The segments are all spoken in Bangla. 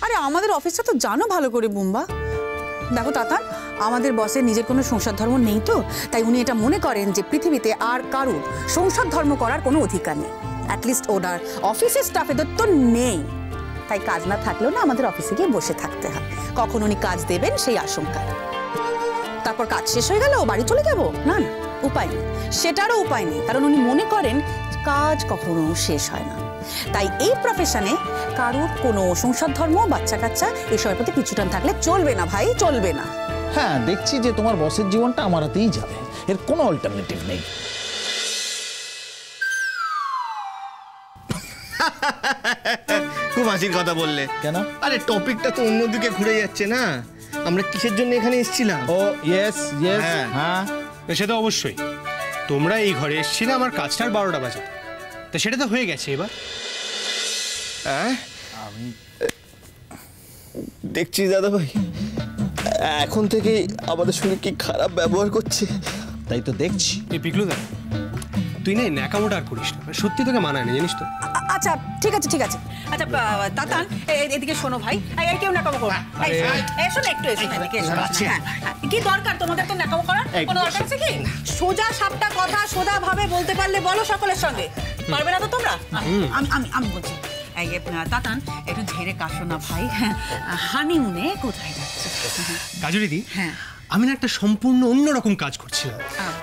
আরে আমাদের অফিসটা তো জানো ভালো করে বুম্বা। দেখো তাতান, আমাদের বসের নিজের কোনো সংসার ধর্ম নেই তো, তাই উনি এটা মনে করেন যে পৃথিবীতে আর কারুর সংসার ধর্ম করার কোনো অধিকার নেই। অ্যাটলিস্ট ওনার অফিসের স্টাফেদের তো নেই, তাই কাজ না থাকলেও না আমাদের অফিসে গিয়ে বসে থাকতে হয়, কখন উনি কাজ দেবেন সেই আশঙ্কায়। তারপর কাজ শেষ হয়ে গেল ও বাড়ি চলে যাব, না না উপায় নেই, সেটারও উপায় নেই, কারণ উনি মনে করেন কাজ কখনো শেষ হয় না। তাই এই প্রফেশনে কারুর কোনো সংসার ধর্ম, বাচ্চা কাচ্চা এসবের প্রতি পিছুটান থাকলে চলবে না ভাই, চলবে না। হ্যাঁ, দেখছি যে তোমার বসের জীবনটা আমার হাতেই যাবে, এর কোনো অল্টারনেটিভ নেই। খুব হাসির কথা বললে। কেন? আরে টপিকটা তো অন্যদিকে ঘুরে যাচ্ছে না। আমরা কিসের জন্য এখানে এসেছিলাম? ও ইয়েস ইয়েস, হ্যাঁ সে তো অবশ্যই। তোমরা এই ঘরে এসেছিলে আমার কাজটার 12টা বাজাতে, তো সেটা তো হয়ে গেছে। এবার আমি দেখছি দাদা ভাই এখন থেকে আমাদের সঙ্গে কি খারাপ ব্যবহার করছে। তাই তো দেখছি। এই পিকলুদা, তুই না ন্যাকামোটা আর করিস না, সত্যি তোকে মানায় না, জানিস তো। আচ্ছা ঠিক আছে ঠিক আছে। আচ্ছা তাতান, এদিকে শোনো ভাই, এই কেউ ন্যাকামো করো, এসো না একটু, এসো এদিকে এসো। কি দরকার তোমাদের তো ন্যাকামো করার? কোনো দরকার আছে কি? সোজা সাপটা কথা সোজা ভাবে বলতে পারলে বলো সকলের সঙ্গে, পারবে না তো তোমরা? আমি বলছি, এই তাতান একটু ঝেড়ে কাশো না ভাই, হানিমুনে কোথায় যাচ্ছে? কাজুরিদি, হ্যাঁ আমি না একটা সম্পূর্ণ অন্যরকম কাজ করছিলাম।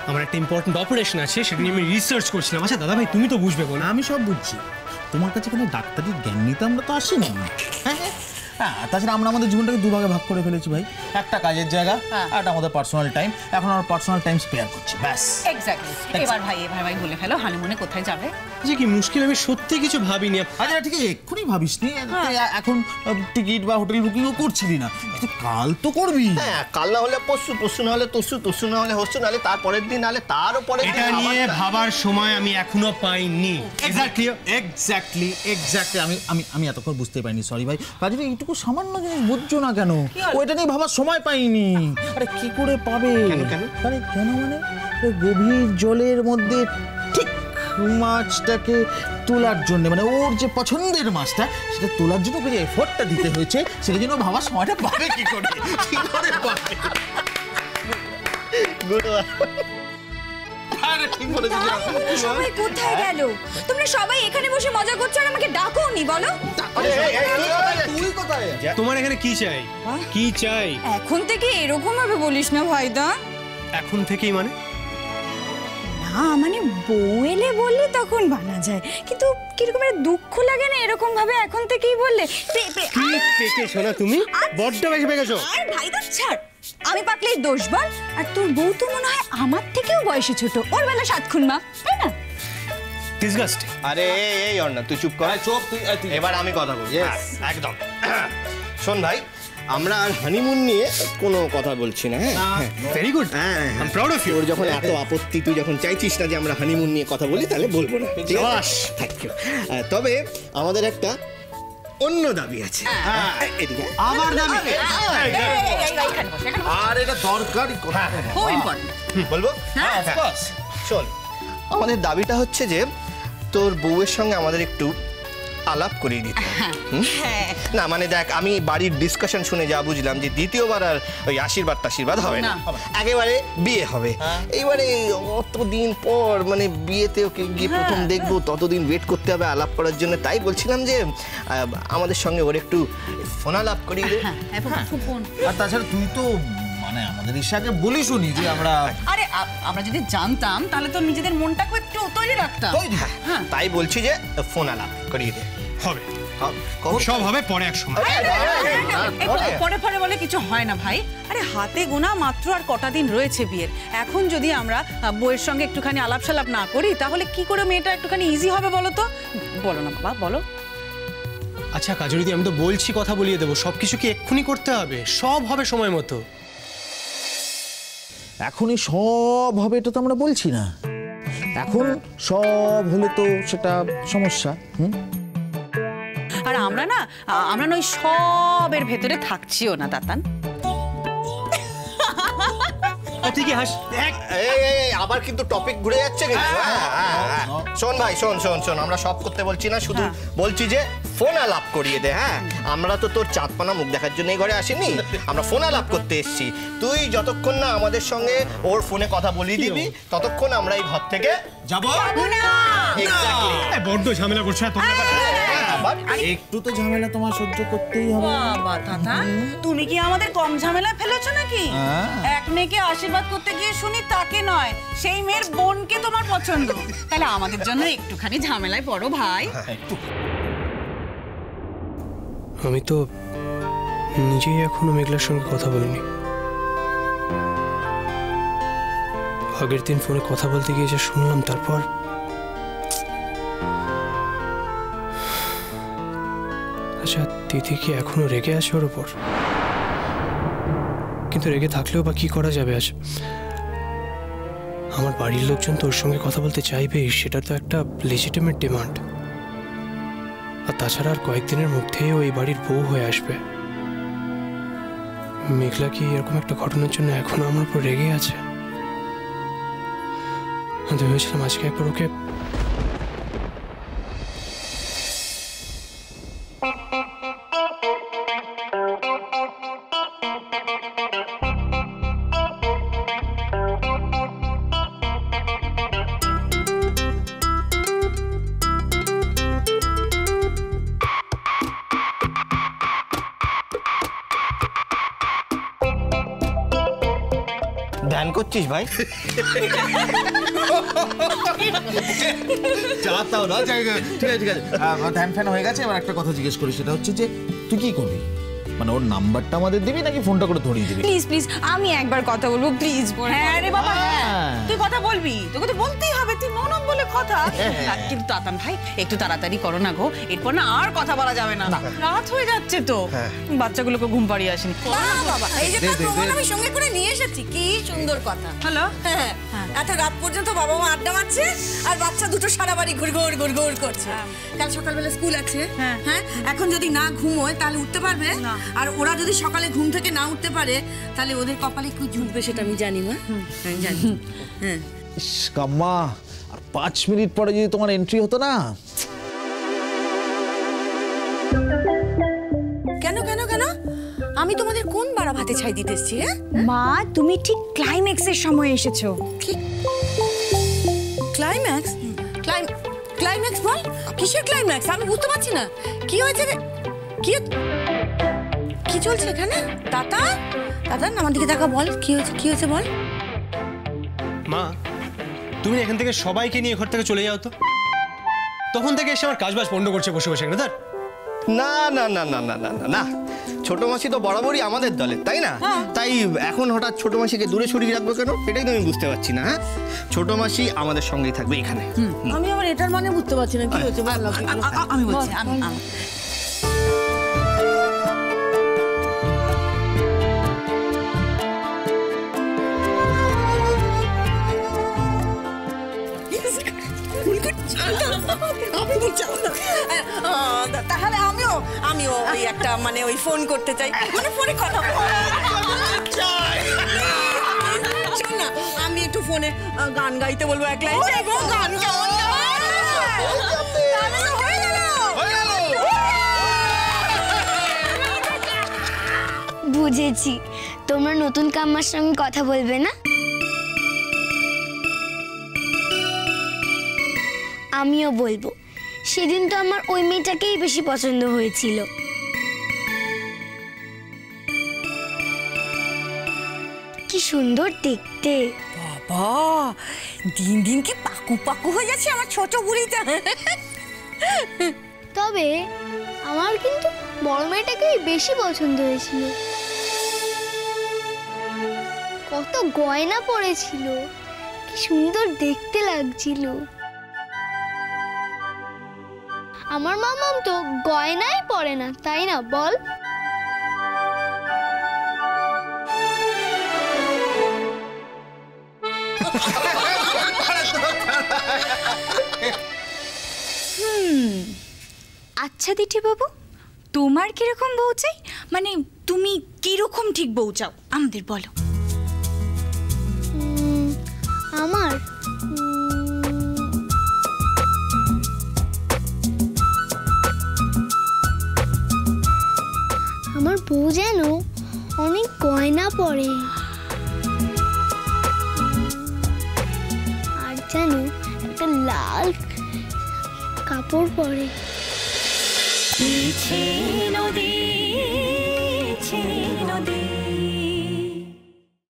আমার একটা ইম্পর্টেন্ট অপারেশন আছে, সেটা নিয়ে আমি রিসার্চ করছিলাম। আচ্ছা দাদা ভাই, তুমি তো বুঝবে বলো। আমি সব বুঝছি, তোমার কাছে কোনো ডাক্তারির জ্ঞান নিতে আমরা তো আসিনি। হ্যাঁ, তাছাড়া আমরা আমাদের জীবনটাকে দুভাগে ভাগ করে ফেলেছি ভাই, একটা কাজের জায়গা আর একটা আমাদের পার্সোনাল টাইম। এখন আমরা পার্সোনাল টাইম স্পেয়ার করছি, ব্যাস। এক্স্যাক্টলি। এবার ভাই বলে ফেলো, হানিমুনে কোথায় যাবে? যে কি মুশকিল, আমি সত্যি কিছু ভাবিনি। আচ্ছা ঠিক আছে, এক্ষুনি ভাবিস নি, এখন টিকিট বা হোটেল বুকিংও করছিলি না, কাল তো করবি। হ্যাঁ, কাল না হলে পরশু, পরশু না হলে তরশু, তরশু না হলে হরশু, নাহলে তারপরের দিন, নাহলে তারও পরের দিন। এটা নিয়ে ভাবার সময় আমি এখনো পাইনি। এক্স্যাক্টলি আমি এতক্ষণ বুঝতে পারিনি, সরি ভাই। কাজে এইটুকু সামান্য জিনিস বুঝছো না কেন? ওইটা নিয়ে ভাবার সময় পাইনি। আরে কি করে পাবে? আরে কেন মানে ওই গভীর জলের মধ্যে ঠিক মাছটাকে তোলার জন্য, মানে ওর যে পছন্দের মাছটা সেটা তোলার জন্য যে এফোর্টটা দিতে হয়েছে, সেটার জন্য ভাবার সময়টা পাবে কি করে? কি করে পাবে? সবাই কোথায় গেল? তোমরা সবাই এখানে বসে মজা করছো আর আমাকে ডাকোনি বলো? তুই কোথায়? তোমার এখানে কি চাই? কি চাই? এখন থেকে এরকম ভাবে বলিস না ভাইদা। এখন থেকেই মানে? না মানে বউ এলে বললে তখন বানা যায়, কিন্তু কিরকম দুঃখ লাগে না এরকম ভাবে এখন থেকেই বললে? কি পেকে শোনা তুমি, বড্ড বেশি পেকেছো। আর ভাইদা ছাড়, আমি পাকলেই দোষ বল। আর তোর বউ তো মনে হয় আমার থেকেও বয়সে ছোট, ওর বেলা 7 খুন মা, তাই না? ডিসগাস্টিং। আরে এই অর্ণা, তুই চুপ কর। চুপ তুই। এবার আমি কথা বলছি। একদম। শোন ভাই, আমরা আর হানিমুন নিয়ে কোনো কথা বলছি না। হ্যাঁ, very good, I am proud of you. তোর যখন এত আপত্তি, তুই যখন চাইছিস না যে আমরা হানিমুন নিয়ে কথা বলি, তাহলে বলবো না। Thank you. তবে আমাদের একটা অন্য দাবি আছে। এদিকে আবার দাবি? আর এটা দরকারি কথা, খুব ইম্পর্টেন্ট। বলবো? হ্যাঁ অফ কোর্স। শোন, আমাদের দাবিটা হচ্ছে যে তোর বউয়ের সঙ্গে আমাদের একটু আলাপ করিয়ে দিতে। না মানে দেখ, আমি বাড়ির ডিসকাশন শুনে যা বুঝলাম যে দ্বিতীয়বার আর ওই আশীর্বাদ হবে না, একেবারে বিয়ে হবে। এইবারে অতদিন পর মানে বিয়েতে ওকে গিয়ে প্রথম দেখবো, ততদিন ওয়েট করতে হবে আলাপ করার জন্য। তাই বলছিলাম যে আমাদের সঙ্গে ওর একটু ফোন আলাপ করিয়ে দে। আর তাছাড়া তুই তো মানে আমাদের ইশাকে বলিস শুনি যে আমরা, আরে আমরা যদি জানতাম তাহলে তো নিজেদের মনটাকে একটু তৈরি রাখতাম। তাই বলছি যে ফোন আলাপ করিয়ে দে। হবে, সব হবে পরে এক সময়। পরে পরে বলে কিছু হয় না ভাই। আরে হাতে গোনা মাত্র আর কটা দিন রয়েছে বিয়ের। এখন যদি আমরা বউয়ের সঙ্গে একটুখানি আলাপ সালাপ না করি, তাহলে কি করে মেয়েটা একটুখানি ইজি হবে বলো তো? বলো না বাবা, বলো। আচ্ছা কাজুরিদি, আমি তো বলছি কথা বলিয়ে দেবো, সবকিছু কি এক্ষুনি করতে হবে? সব হবে সময় মতো। এখনই সব হবে এটা তো আমরা বলছি না, এখন সব হলে তো সেটা সমস্যা। আর আমরা না ওই সবের ভেতরে থাকছিও না তাতান। ঠিকই হাস। আবার কিন্তু টপিক ঘুরে যাচ্ছে কিন্তু। শোন ভাই, শোন, আমরা সব করতে বলছি না, শুধু বলছি যে ফোন আলাপ করিয়ে দে। হ্যাঁ, আমরা তো তোর চাঁদপানা মুখ দেখার জন্য এই ঘরে আসিনি, আমরা ফোন আলাপ করতে এসেছি। তুই যতক্ষণ না আমাদের সঙ্গে ওর ফোনে কথা বলিয়ে দিবি ততক্ষণ আমরা এই ঘর থেকে যাবো Exactly. বড্ড ঝামেলা করছো তোমরা। একটু তো ঝামেলা তোমার সহ্য করতেই হবে। বাবা দাদা, তুমি কি আমাদের কম ঝামেলায় ফেলেছো নাকি? এক মেয়েকে আশীর্বাদ করতে গিয়ে শুনি তাকে নয়, সেই মেয়ের বোনকে তোমার পছন্দ। তাহলে আমাদের জন্য একটুখানি ঝামেলায় পড়ো ভাই। আমি তো নিজেই এখনো মেঘলার সঙ্গে কথা বলিনি। আগের দিন ফোনে কথা বলতে গিয়ে যা শুনলাম, তারপর আচ্ছা, দিদি কি এখনো রেগে আছে ওর ওপর? কিন্তু রেগে থাকলেও বা কি করা যাবে? আজ আমার বাড়ির লোকজন তো ওর সঙ্গে কথা বলতে চাইবেই, সেটা তো একটা লেজিটিমেট ডিমান্ড। আর তাছাড়া আর কয়েকদিনের মধ্যেই ও এই বাড়ির বউ হয়ে আসবে। মেঘলা কি এরকম একটা ঘটনার জন্য এখনো আমার উপর রেগে আছে? আমি তো ভেবেছিলাম আজকে একবার ওকে ধ্যান করছিস ভাই? চালাতাও না, ঠিক আছে ঠিক আছে, ধ্যান ফ্যান হয়ে গেছে। এবার একটা কথা জিজ্ঞেস করি, সেটা হচ্ছে যে তুই কি করবি? মানে ওর নাম্বারটা আমাদের দিবি নাকি ফোনটা করে ধরিয়ে দিবি? প্লিজ প্লিজ, আমি একবার কথা বলবো প্লিজ। হ্যাঁ রে বাবা, হ্যাঁ হ্যাঁ। তুই কথা বলবি, তোকে তো বলতেই হবে, তুই ননদ বলে কথা। কিন্তু তাতান ভাই একটু তাড়াতাড়ি করো না গো, এরপর না আর কথা বলা যাবে না, রাত হয়ে যাচ্ছে তো। বাচ্চাগুলোকে ঘুম পাড়িয়ে আসেনি। বাবা, এই যে তোর প্রমাণ আমি সঙ্গে করে নিয়ে এসেছি, কি সুন্দর কথা। হ্যালো, হ্যাঁ, এত রাত পর্যন্ত বাবা মা আড্ডা মারছে আর বাচ্চা দুটো সারা বাড়ি ঘুর করছে। কাল সকালবেলা স্কুল আছে। হ্যাঁ, এখন যদি না ঘুমোয় তাহলে উঠতে পারবে? আর ওরা যদি সকালে ঘুম থেকে না উঠতে পারে তাহলে ওদের কপালে কি জুটবে সেটা আমি জানি না। আমি জানি। হ্যাঁ, কাম্মা, আর 5 মিনিট পরে যদি তোমার এন্ট্রি হতো না। কেন কেন কেন আমি তোমাদের কোন বাড়া ভাতে ছাই দিতে এসেছি? মা, তুমি ঠিক ক্লাইম্যাক্সের সময় এসেছো। ক্লাইম্যাক্স? ক্লাইম্যাক্স বল, কিসের ক্লাইম্যাক্স? আমি বুঝতে পারছি না কি হয়েছে রে। কি চলছে এখানে? তাতা আমার দিকে দেখা, বল কি হয়েছে বল। মা, তুমি এখান থেকে সবাইকে নিয়ে ঘর থেকে চলে যাও তো। তখন থেকে এসে আমার কাজবাজ পণ্ড করছে বসে বসে এখানে। না না না না না না না না, ছোট মাসি তো বরাবরই আমাদের দলে, তাই না? তাই এখন হঠাৎ ছোট মাসিকে দূরে সরিয়ে রাখবো কেন, এটাই তো আমি বুঝতে পারছি না। হ্যাঁ, ছোট মাসি আমাদের সঙ্গেই থাকবে এখানে। আমি আবার এটার মানে বুঝতে পারছি না কি হয়েছে। আমি বলছি, আমি তাহলে আমিও ওই একটা মানে ওই ফোন করতে চাই, মানে ফোনে কথা শোন না, আমি একটু ফোনে গান গাইতে বলবো এক লাইন। গান কেমন বুঝেছি, তোমরা নতুন কাম্মার সঙ্গে কথা বলবে না। আমিও বলবো, সেদিন তো আমার ওই মেয়েটাকেই বেশি পছন্দ হয়েছিল। কি সুন্দর দেখতে। বাবা, দিন দিন কি পাকু পাকু হয়ে যাচ্ছে আমার ছোট বুড়িটা। তবে আমার কিন্তু বড় মেয়েটাকেই বেশি পছন্দ হয়েছিল। কত গয়না পরেছিল, কি সুন্দর দেখতে লাগছিল। আমার মামাম তো গয়নাই পরে না, তাই না বল? আচ্ছা দিঠি বাবু, তোমার কিরকম বউ চাই? মানে তুমি কিরকম ঠিক বউ চাও আমাদের বলো। আমার বউ যেন অনেক গয়না পরে, আর যেন একটা লাল কাপড় পরে। নদী